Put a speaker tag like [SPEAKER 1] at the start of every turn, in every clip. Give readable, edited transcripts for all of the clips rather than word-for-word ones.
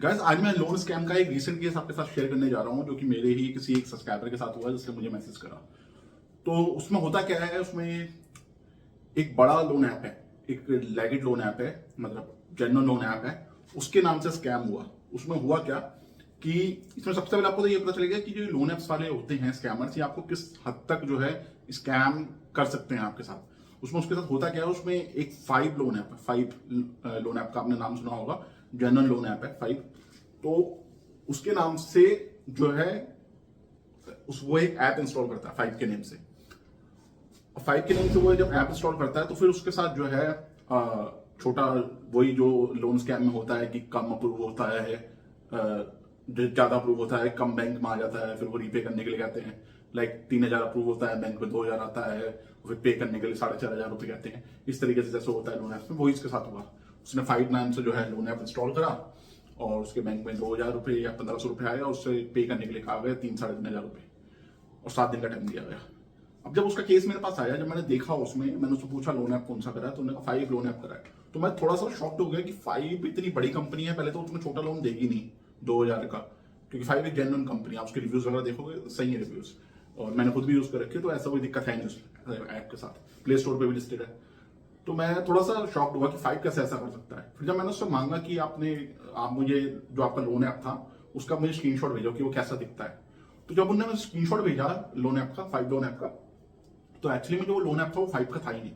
[SPEAKER 1] Guys आज मैं loan scam का एक रीसेंट केस आपके साथ शेयर करने जा रहा हूं जो कि मेरे ही किसी एक सब्सक्राइबर के साथ हुआ जिसने मुझे मैसेज करा। तो उसमें होता क्या है, उसमें एक बड़ा लोन ऐप है, एक लेगिट लोन ऐप है, मतलब जेन्युइन लोन ऐप है, उसके नाम से स्कैम हुआ। उसमें हुआ क्या कि इसमें सबसे पहले आपको तो ये पता चलेगा कि जो लोन ऐप्स वाले होते हैं स्कैमर्स, ये आपको किस हद तक जो है स्कैम कर सकते हैं आपके साथ। उसके साथ होता क्या है, उसमें एक 5 लोन ऐप है, 5 लोन ऐप का आपने नाम सुना होगा, जेन्युइन लोन ऐप है 5। तो उसके नाम से जो है वो एक ऐप इंस्टॉल करता है 5 के नेम से। 5 के नेम से वो जब ऐप इंस्टॉल करता है तो फिर उसके साथ जो है छोटा वही जो लोन स्कैम में होता है कि कम अप्रूव होता है, ज्यादा अप्रूव होता है, कम बैंक में आ जाता है, फिर वो रीपे करने के लिए कहते हैं। लाइक 3,000 अप्रूव होता है, बैंक में 2,000 आता है, फिर पे करने के लिए 4,500 रुपए कहते हैं। इस तरीके से जैसे होता है लोन ऐप में, वही इसके साथ हुआ। उसने 5 नाम से जो है लोन ऐप इंस्टॉल करा और उसके बैंक में 2,000 रुपए या 1,500 रुपए आया, उससे पे करने के लिए कहा गया 3-3,500 रुपए और 7 दिन का टाइम दिया गया। अब जब उसका केस मेरे पास आया, जब मैंने देखा उसमें, मैंने उससे पूछा लोन ऐप कौन सा करा है, तो उन्होंने कहा 5 लोन ऐप करा है। तो मैं थोड़ा सा शॉक्ड हो गया कि 5 इतनी बड़ी कंपनी है, पहले तो तुम्हें छोटा लोन देगी नहीं 2,000 का, क्योंकि 5 एक जेन्युइन कंपनी है, उसके रिव्यूज वगैरह देखोगे सही है रिव्यूज, और मैंने खुद भी यूज कर रखे, तो ऐसा कोई दिक्कत है नहीं उस ऐप के साथ, प्ले स्टोर पे भी लिस्टेड है। तो मैं थोड़ा सा शॉक्ड हुआ कि 5 कैसे ऐसा कर सकता है। फिर जब मैंने उससे मांगा कि आप मुझे जो आपका लोन ऐप था उसका मुझे स्क्रीनशॉट भेजो कि वो कैसा दिखता है, तो जब उन्होंने मुझे स्क्रीनशॉट भेजा लोन ऐप का, 5 लोन ऐप का, तो एक्चुअली में जो लोन ऐप था वो 5 का था ही नहीं।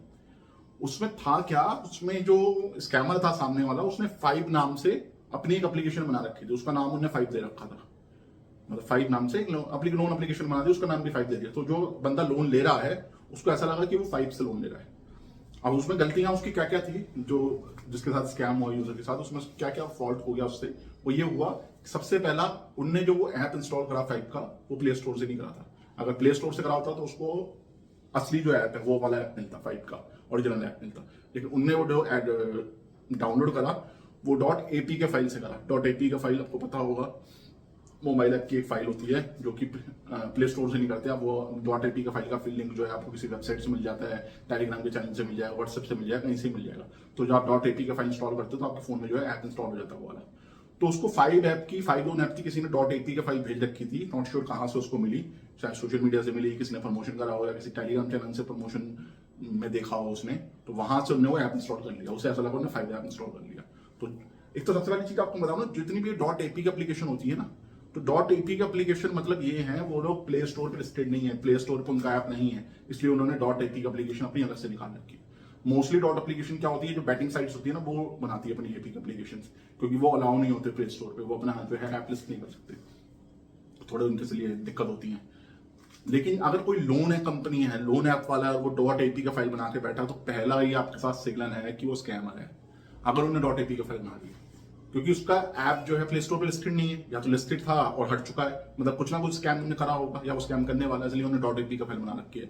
[SPEAKER 1] उसमें था क्या, उसमें जो स्कैमर था सामने वाला, उसने 5 नाम से अपनी एक एप्लीकेशन बना रखी थी, उसका नाम उन्होंने 5 दे रखा था। मतलब 5 नाम से लोन एप्लीकेशन बना दी, उसका नाम भी 5 दे दिया। तो जो बंदा लोन ले रहा है उसको ऐसा लगा कि वो 5 से लोन ले रहा है। अब उसमें गलतियां उसकी क्या क्या थी, जो जिसके साथ स्कैम हुआ यूजर के साथ, उसमें क्या क्या फॉल्ट हो गया उससे, वो ये हुआ कि सबसे पहला उनने जो वो ऐप इंस्टॉल करा 5 का, वो प्ले स्टोर से नहीं करा था। अगर प्ले स्टोर से करा होता तो उसको असली जो ऐप है वो वाला ऐप मिलता, 5 का ओरिजिनल ऐप मिलता। लेकिन उनने वो जो डाउनलोड करा वो .ap के फाइल से करा। .ap का फाइल आपको पता होगा, मोबाइल ऐप की एक फाइल होती है जो कि प्ले स्टोर से नहीं करते आप। वो .ap का फाइल का फिल लिंक जो है आपको किसी वेबसाइट से मिल जाता है, टेलीग्राम के चैनल से मिल जाएगा, व्हाट्सएप से मिल जाएगा, कहीं से मिल जाएगा। तो जब आप .ap का फाइल इंस्टॉल करते हो तो आपके फोन में जो है ऐप इंस्टॉल हो जाता है वो वाला। तो उसको 5 लोन ऐप की किसी ने .ap का फाइल भेज रखी थी, नॉट श्योर कहाँ से उसको मिली, शायद सोशल मीडिया से मिली, किसी ने प्रमोशन करा हो या किसी टेलीग्राम चैनल से प्रमोशन में देखा हो उसने, तो वहां से उन्होंने वो ऐप इंस्टॉल कर लिया। उसे ऐसा लगा उन्होंने 5 ऐप इंस्टॉल कर लिया। तो एक तो सबसे पहली चीज आपको बताऊं ना, जितनी भी .ap की एप्लीकेशन होती है ना, तो .ap की एप्लीकेशन मतलब ये है, वो लोग प्ले स्टोर पर लिस्टेड नहीं है, प्ले स्टोर पर उनका ऐप नहीं है, इसलिए उन्होंने .ap की एप्लीकेशन अपनी अलग से निकाल रखी है। मोस्टली एप्लीकेशन क्या होती है, जो बैटिंग साइट्स होती है ना, वो बनाती है अपनी एपी की एप्लीकेशन, क्योंकि वो अलाउ नहीं होते प्ले स्टोर पे, वो अपना जो है ऐप लिस्ट नहीं कर सकते, थोड़े उनके लिए दिक्कत होती है। लेकिन अगर कोई लोन है, कंपनी है, लोन ऐप वाला है, वो .ap का फाइल बना के बैठा, तो पहला ही आपके साथ सिग्नल है कि वो स्कैमर है, अगर उन्होंने .ap का फाइल बना दिया, क्योंकि उसका ऐप जो है प्ले स्टोर पे लिस्टेड नहीं है, या तो लिस्टेड था और हट चुका है, मतलब कुछ ना कुछ स्कैम उन्होंने करा होगा या वो स्कैम करने वाला है, इसलिए उन्होंने .ap का फाइल बना रखी है।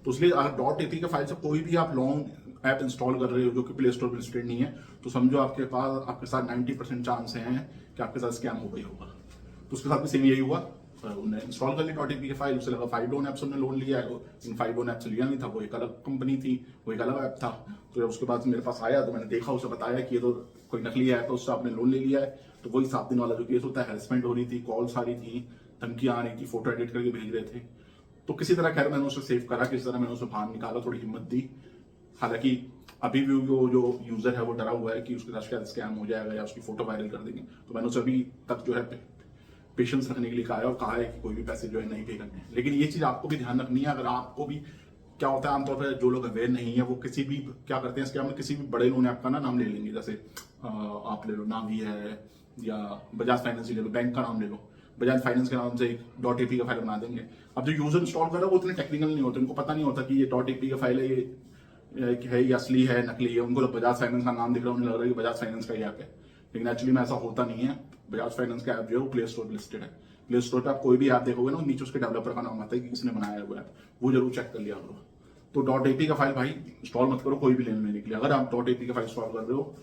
[SPEAKER 1] तो इसलिए अगर .ap का फाइल से कोई भी आप लोन ऐप इंस्टॉल कर रहे हो जो कि प्ले स्टोर पे लिस्टेड नहीं है, तो समझो आपके साथ 90% चांस हैं कि आपके साथ स्कैम हो गई होगा। तो उसके साथ भी सेम यही हुआ, उन्होंने इंस्टॉल कर ली .ap की फाइल, उससे लगा 5 लोन ऐप से उन्होंने लोन लिया है, इन 5 लोन ऐप से लिया नहीं था, वो एक अलग कंपनी थी, वो एक अलग ऐप था। तो जब उसके बाद मेरे पास आया तो मैंने देखा, उसे बताया कि ये तो कोई नकली ऐप है, उससे आपने लोन ले लिया है। तो वही 7 दिन वाला जो केस होता है, हेरसमेंट हो रही थी, कॉल्स आ रही थी, धमकियां आ रही थी, फोटो एडिट करके भेज रहे थे। तो किसी तरह खैर मैंने उसे सेव करा, किसी तरह मैंने उसे बाहर निकाला, थोड़ी हिम्मत दी। हालांकि अभी भी वो जो यूजर है वो डरा हुआ है कि उसके साथ शायद स्कैम हो जाएगा या उसकी फोटो वायरल कर देंगे। तो मैंने उसे अभी तक जो है पेशेंस रखने के लिए कहा है, और कहा है कि कोई भी पैसे जो है नहीं पे करने हैं। लेकिन ये चीज आपको भी ध्यान रखनी है, अगर आपको भी क्या होता है आमतौर पर जो लोग अवेयर नहीं है वो किसी भी क्या करते हैं स्कैम में, किसी भी बड़े लोन ऐप का ना नाम ले लेंगे, जैसे आप ले लो नावी है या बजाज फाइनेंस ले लो, बैंक का नाम ले लो, बजाज फाइनेंस के नाम से एक .ap का फाइल बना देंगे। अब जो यूजर इंस्टॉल कर रहा है वो इतने टेक्निकल नहीं होते, उनको पता नहीं होता कि ये .ap का फाइल है, ये असली है नकली है। उनको तो बजाज फाइनेंस का नाम दिख रहा है, उन्हें लग रहा है कि बजाज फाइनेंस का ही ऐप है, लेकिन एक्चुअली में ऐसा होता नहीं है। बजाज फाइनेंस का ऐप जो है वो प्ले स्टोर पर लिस्टेड है। प्ले स्टोर पर आप कोई भी ऐप देखोगे ना, नीचे उसके डेवलपर का नाम आता है कि किसने बनाया है वो ऐप, वो जरूर चेक कर लिया करो। तो .ap का फाइल भाई इंस्टॉल मत करो कोई भी लेन देने के लिए। अगर आप .ap का फाइल इंस्टॉल कर रहे हो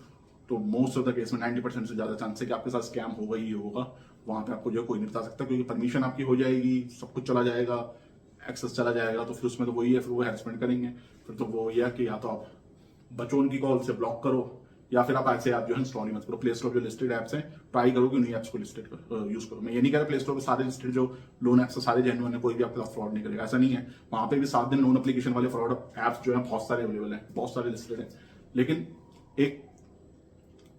[SPEAKER 1] तो मोस्ट ऑफ द केस में 90% से ज्यादा चांस है कि आपके साथ स्कैम होगा ही होगा। वहां पे आपको जो कोई नहीं बता सकता, क्योंकि परमिशन आपकी हो जाएगी, सब कुछ चला जाएगा, एक्सेस चला जाएगा, तो फिर उसमें तो वही है, फिर वो हैरेसमेंट करेंगे। फिर तो वो ये है कि या तो आप बचो उनकी कॉल से, ब्लॉक करो, या फिर आप ऐसे ऐप जो है इंस्टॉल ही मत करो। प्ले स्टोर जो लिस्टेड ऐप्स हैं, ट्राई करो कि उन्हीं ऐप्स को लिस्टेड यूज करो। मैं ये नहीं कह रहा प्ले स्टोर पे सारे लिस्टेड जो लोन ऐप्स है सारे जेन्युइन है, कोई भी आपके साथ फ्रॉड नहीं करेगा, ऐसा नहीं है। वहां पे भी 7 दिन लोन एप्लीकेशन वाले फ्रॉड ऐप्स जो है बहुत सारे अवेलेबल है, बहुत सारे लिस्टेड है। लेकिन एक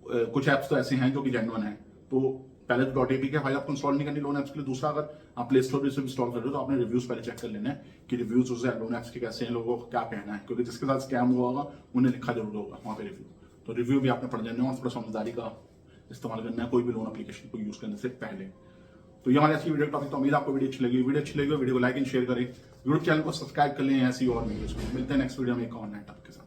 [SPEAKER 1] कुछ ऐप्स तो ऐसे हैं जो कि जेन्युइन है। तो पहले तो .apk के फाइल आपको इंस्टॉल नहीं करनी लोन ऐप्स के लिए। दूसरा, अगर आप प्ले स्टोर से इंस्टॉल कर रहे हो तो आपने रिव्यूज पहले चेक कर लेना है कि रिव्यूज उसे लोन ऐप्स के कैसे हैं, लोगों को क्या कहना है, क्योंकि जिसके साथ स्कैम हुआ होगा उन्हें लिखा जरूर होगा वहां पे रिव्यू। तो रिव्यू भी आपने पढ़ लेना और थोड़ा समझदारी का इस्तेमाल करना है कोई भी लोन एप्लीकेशन को यूज करने से पहले। तो ये हमारी आज की वीडियो टॉपिक। तो उम्मीद आपको वीडियो अच्छी लगी। वीडियो को लाइक एंड शेयर करें, यूट्यूब चैनल को सब्सक्राइब कर लें ऐसी और वीडियोस। मिलते हैं नेक्स्ट वीडियो में एक और नए टॉपिक के साथ।